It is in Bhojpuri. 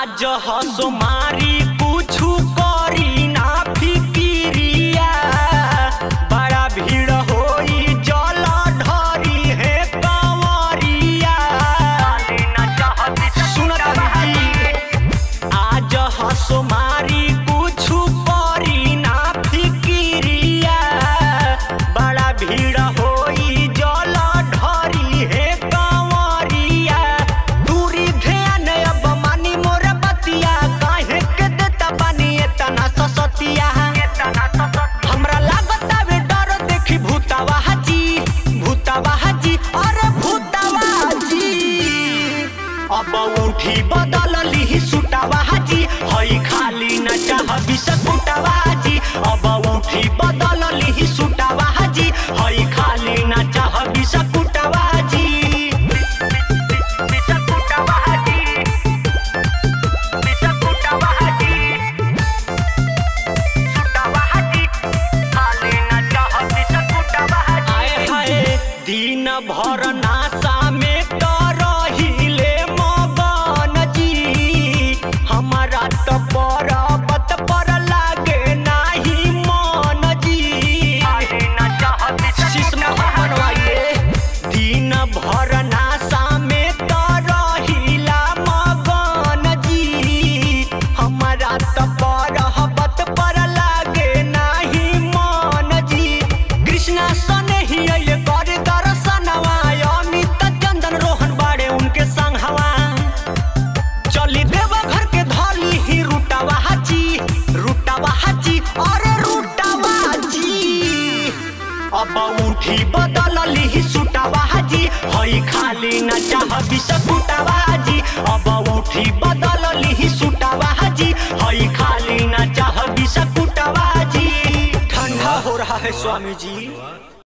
आज हसुमारी कुछु करी ना फिकिरिया बड़ा भीड़ होई जल ढरी है कंवरिया। आज हसुमारी कुछु करी ना फिकिरिया बड़ा भीड़ होई जल ढरी है कंवरिया। दूरी ध्यान अब मानी मोर बतिया काहे के देता बानी एतना ससतिया। हमरा लागत आवे डर देखी भूतावा हाजी अरे भूतावा हाजी। अब उठी बदल ली सुटावा हाजी हई खाली न चाहबी सकुटावा हाजी। अब उठी बदल ली सुटावा हाजी हई खाली न चाहबी सकुटावा हाजी। दिन भर नासा में रहिले मगन जी हमारा तो पर्वत पर लागे नाही मन जी। दिन भर नासा में रहिला मगन जी हमारा तो पर्वत पर लागे नाही मन जी। कृष्णा सने ही अइले करे दर्शनवा अमित चंदन रोहन बाड़े उनके संग हवा। चली देव घर के धली ही रूटावा हाजी अरे रूटावा हाजी। अब उठी बदल ली सुटावा हाजी हई खाली न चाहबी सकुटावा हाजी। अब उठी बदल ली सुटावा हाजी हई खाली न चाहबी सकुटावा हाजी। ठंडा हो रहा है स्वामी जी।